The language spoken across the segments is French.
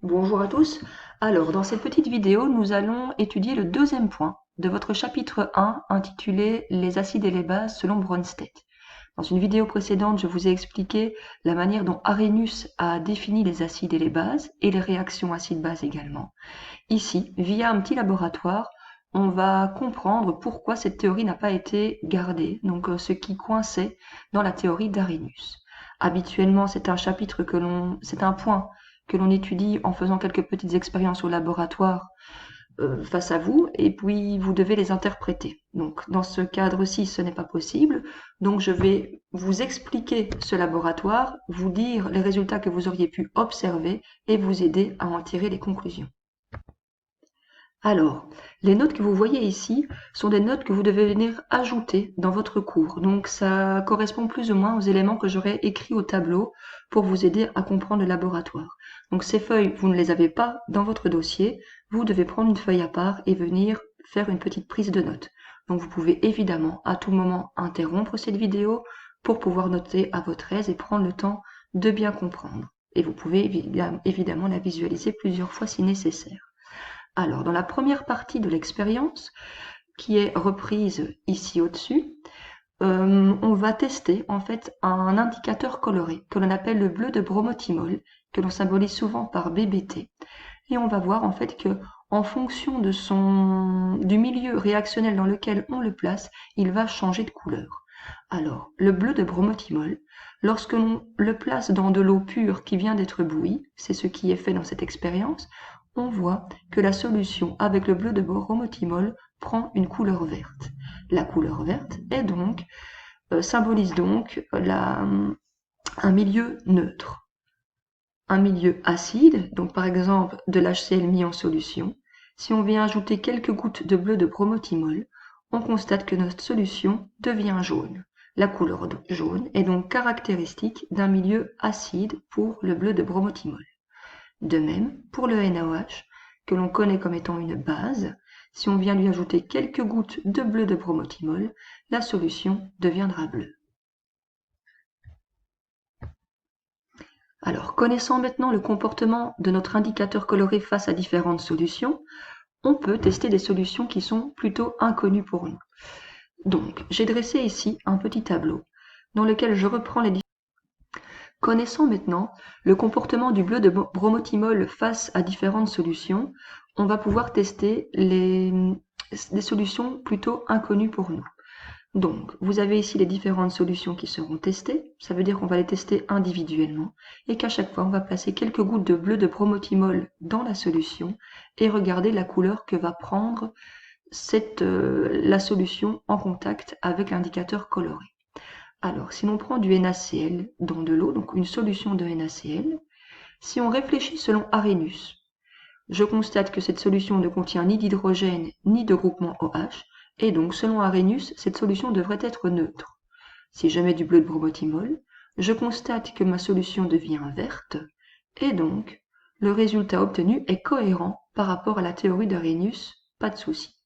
Bonjour à tous. Alors, dans cette petite vidéo, nous allons étudier le deuxième point de votre chapitre 1 intitulé Les acides et les bases selon Bronsted. Dans une vidéo précédente, je vous ai expliqué la manière dont Arrhenius a défini les acides et les bases et les réactions acide-base également. Ici, via un petit laboratoire, on va comprendre pourquoi cette théorie n'a pas été gardée, donc ce qui coinçait dans la théorie d'Arrhenius. Habituellement, c'est un point que l'on étudie en faisant quelques petites expériences au laboratoire face à vous, et puis vous devez les interpréter. Donc, dans ce cadre-ci, ce n'est pas possible. Donc, je vais vous expliquer ce laboratoire, vous dire les résultats que vous auriez pu observer et vous aider à en tirer les conclusions. Alors, les notes que vous voyez ici sont des notes que vous devez venir ajouter dans votre cours. Donc, ça correspond plus ou moins aux éléments que j'aurais écrits au tableau pour vous aider à comprendre le laboratoire. Donc, ces feuilles, vous ne les avez pas dans votre dossier. Vous devez prendre une feuille à part et venir faire une petite prise de notes. Donc, vous pouvez évidemment à tout moment interrompre cette vidéo pour pouvoir noter à votre aise et prendre le temps de bien comprendre. Et vous pouvez évidemment la visualiser plusieurs fois si nécessaire. Alors, dans la première partie de l'expérience, qui est reprise ici au-dessus, on va tester en fait un indicateur coloré que l'on appelle le bleu de bromothymol, que l'on symbolise souvent par BBT. Et on va voir en fait que en fonction du milieu réactionnel dans lequel on le place, il va changer de couleur. Alors, le bleu de bromothymol, lorsque l'on le place dans de l'eau pure qui vient d'être bouillie, c'est ce qui est fait dans cette expérience, on voit que la solution avec le bleu de bromothymol prend une couleur verte. La couleur verte symbolise donc un milieu neutre. Un milieu acide, donc par exemple de l'HCl mis en solution. Si on vient ajouter quelques gouttes de bleu de bromothymol, on constate que notre solution devient jaune. La couleur jaune est donc caractéristique d'un milieu acide pour le bleu de bromothymol. De même, pour le NaOH, que l'on connaît comme étant une base, si on vient lui ajouter quelques gouttes de bleu de bromothymol, la solution deviendra bleue. Alors, connaissant maintenant le comportement de notre indicateur coloré face à différentes solutions, on peut tester des solutions qui sont plutôt inconnues pour nous. Donc, j'ai dressé ici un petit tableau dans lequel je reprends les différentes. Connaissant maintenant le comportement du bleu de bromothymol face à différentes solutions, on va pouvoir tester des solutions plutôt inconnues pour nous. Donc, vous avez ici les différentes solutions qui seront testées. Ça veut dire qu'on va les tester individuellement et qu'à chaque fois, on va placer quelques gouttes de bleu de bromothymol dans la solution et regarder la couleur que va prendre la solution en contact avec l'indicateur coloré. Alors, si l'on prend du NaCl dans de l'eau, donc une solution de NaCl, si on réfléchit selon Arrhenius, je constate que cette solution ne contient ni d'hydrogène ni de groupement OH, et donc selon Arrhenius, cette solution devrait être neutre. Si je mets du bleu de bromothymol, je constate que ma solution devient verte, et donc le résultat obtenu est cohérent par rapport à la théorie d'Arrhenius, pas de souci.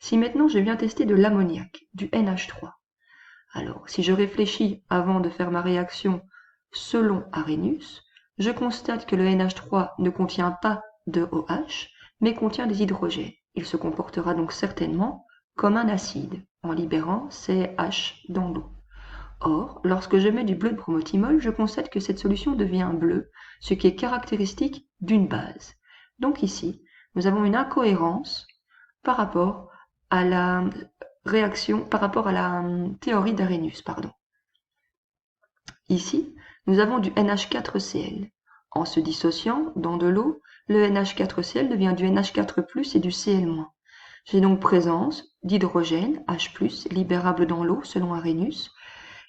Si maintenant je viens tester de l'ammoniac, du NH3, alors, si je réfléchis avant de faire ma réaction selon Arrhenius, je constate que le NH3 ne contient pas de OH, mais contient des hydrogènes. Il se comportera donc certainement comme un acide, en libérant CH dans l'eau. Or, lorsque je mets du bleu de bromothymol, je constate que cette solution devient bleue, ce qui est caractéristique d'une base. Donc ici, nous avons une incohérence par rapport à la théorie d'Arrhenius, pardon. Ici, nous avons du NH4Cl. En se dissociant dans de l'eau, le NH4Cl devient du NH4+, et du Cl-. J'ai donc présence d'hydrogène, H+, libérable dans l'eau selon Arrhenius,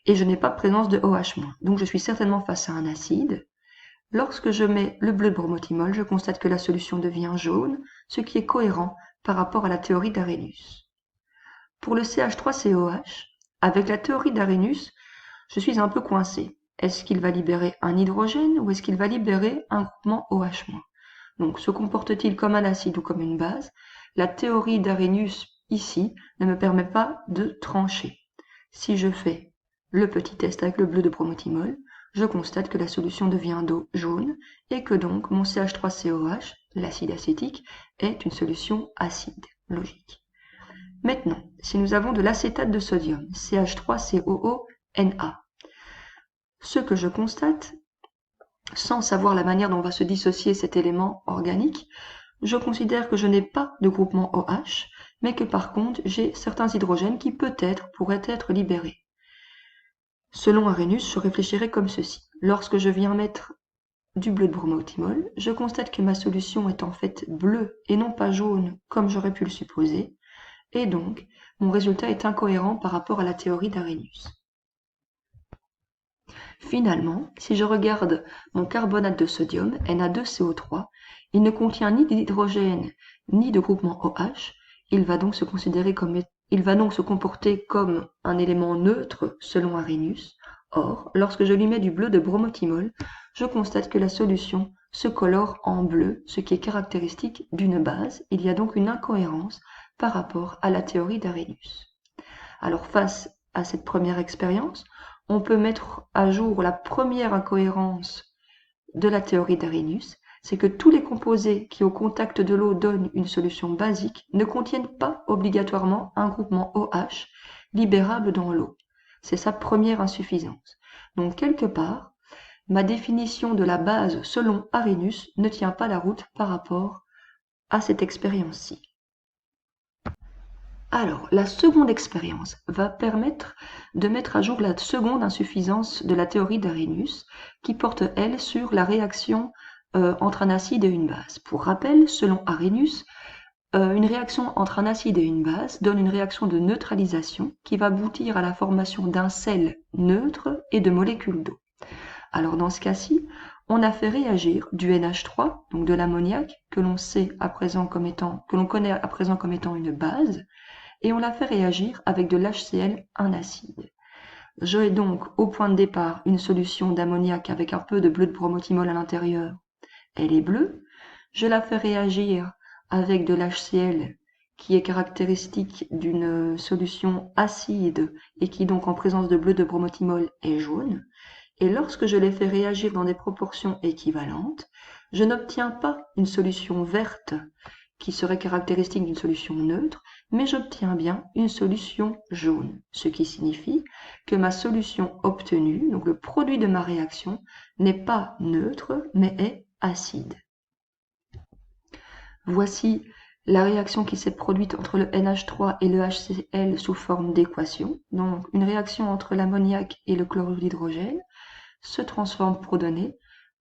et je n'ai pas présence de OH-. Donc je suis certainement face à un acide. Lorsque je mets le bleu de bromothymol, je constate que la solution devient jaune, ce qui est cohérent par rapport à la théorie d'Arrhenius. Pour le CH3COH, avec la théorie d'Arrhenius, je suis un peu coincé. Est-ce qu'il va libérer un hydrogène ou est-ce qu'il va libérer un groupement OH-? Donc, se comporte-t-il comme un acide ou comme une base? La théorie d'Arrhenius, ici, ne me permet pas de trancher. Si je fais le petit test avec le bleu de bromothymol, je constate que la solution devient d'eau jaune et que donc mon CH3COH, l'acide acétique, est une solution acide. Logique. Maintenant, si nous avons de l'acétate de sodium, CH3COONA, ce que je constate, sans savoir la manière dont va se dissocier cet élément organique, je considère que je n'ai pas de groupement OH, mais que par contre j'ai certains hydrogènes qui peut-être pourraient être libérés. Selon Arrhenius, je réfléchirais comme ceci. Lorsque je viens mettre du bleu de bromothymol, je constate que ma solution est en fait bleue et non pas jaune comme j'aurais pu le supposer, et donc mon résultat est incohérent par rapport à la théorie d'Arrhenius. Finalement, si je regarde mon carbonate de sodium, Na2CO3, il ne contient ni d'hydrogène ni de groupement OH, il va donc se comporter comme un élément neutre selon Arrhenius. Or, lorsque je lui mets du bleu de bromothymol, je constate que la solution se colore en bleu, ce qui est caractéristique d'une base. Il y a donc une incohérence par rapport à la théorie d'Arrhenius. Alors face à cette première expérience, on peut mettre à jour la première incohérence de la théorie d'Arrhenius, c'est que tous les composés qui au contact de l'eau donnent une solution basique ne contiennent pas obligatoirement un groupement OH libérable dans l'eau. C'est sa première insuffisance. Donc quelque part, ma définition de la base selon Arrhenius ne tient pas la route par rapport à cette expérience-ci. Alors, la seconde expérience va permettre de mettre à jour la seconde insuffisance de la théorie d'Arrhenius, qui porte, elle, sur la réaction entre un acide et une base. Pour rappel, selon Arrhenius, une réaction entre un acide et une base donne une réaction de neutralisation qui va aboutir à la formation d'un sel neutre et de molécules d'eau. Alors dans ce cas-ci, on a fait réagir du NH3, donc de l'ammoniac, que l'on connaît à présent comme étant une base, et on l'a fait réagir avec de l'HCl, un acide. J'ai donc au point de départ une solution d'ammoniac avec un peu de bleu de bromothymol à l'intérieur. Elle est bleue. Je la fais réagir avec de l'HCl qui est caractéristique d'une solution acide et qui donc en présence de bleu de bromothymol est jaune. Et lorsque je les fais réagir dans des proportions équivalentes, je n'obtiens pas une solution verte qui serait caractéristique d'une solution neutre, mais j'obtiens bien une solution jaune, ce qui signifie que ma solution obtenue, donc le produit de ma réaction, n'est pas neutre, mais est acide. Voici la réaction qui s'est produite entre le NH3 et le HCl sous forme d'équation. Donc une réaction entre l'ammoniac et le chlorure d'hydrogène se transforme pour donner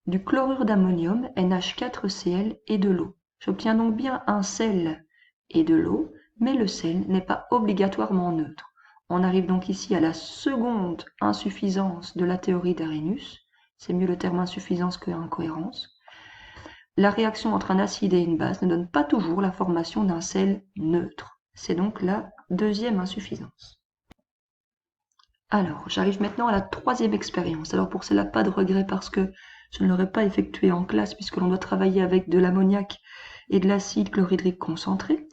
du chlorure d'ammonium, NH4Cl et de l'eau. J'obtiens donc bien un sel et de l'eau, mais le sel n'est pas obligatoirement neutre. On arrive donc ici à la seconde insuffisance de la théorie d'Arrhenius. C'est mieux le terme insuffisance que incohérence. La réaction entre un acide et une base ne donne pas toujours la formation d'un sel neutre. C'est donc la deuxième insuffisance. Alors, j'arrive maintenant à la troisième expérience. Alors pour cela, pas de regret parce que je ne l'aurais pas effectué en classe puisque l'on doit travailler avec de l'ammoniac et de l'acide chlorhydrique concentré.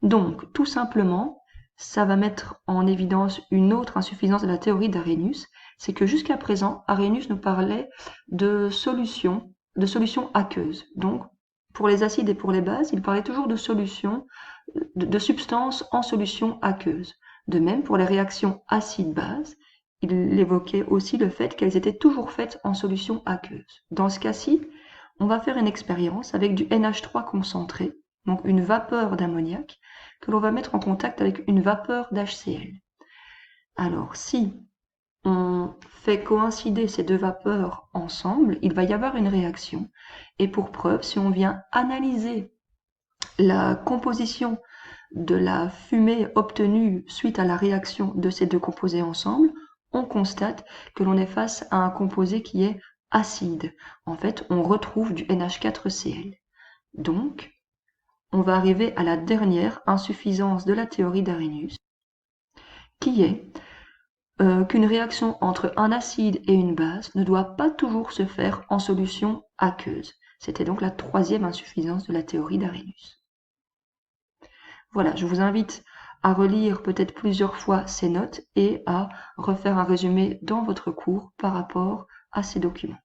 Donc, tout simplement, ça va mettre en évidence une autre insuffisance de la théorie d'Arrhenius, c'est que jusqu'à présent, Arrhenius nous parlait de solutions aqueuses. Donc, pour les acides et pour les bases, il parlait toujours de solutions, de substances en solution aqueuse. De même, pour les réactions acide-base, il évoquait aussi le fait qu'elles étaient toujours faites en solution aqueuse. Dans ce cas-ci, on va faire une expérience avec du NH3 concentré, donc une vapeur d'ammoniac, que l'on va mettre en contact avec une vapeur d'HCl. Alors, si on fait coïncider ces deux vapeurs ensemble, il va y avoir une réaction. Et pour preuve, si on vient analyser la composition de la fumée obtenue suite à la réaction de ces deux composés ensemble, on constate que l'on est face à un composé qui est acide. En fait, on retrouve du NH4Cl. Donc, on va arriver à la dernière insuffisance de la théorie d'Arrhenius, qui est qu'une réaction entre un acide et une base ne doit pas toujours se faire en solution aqueuse. C'était donc la troisième insuffisance de la théorie d'Arrhenius. Voilà, je vous invite à relire peut-être plusieurs fois ces notes et à refaire un résumé dans votre cours par rapport à ces documents.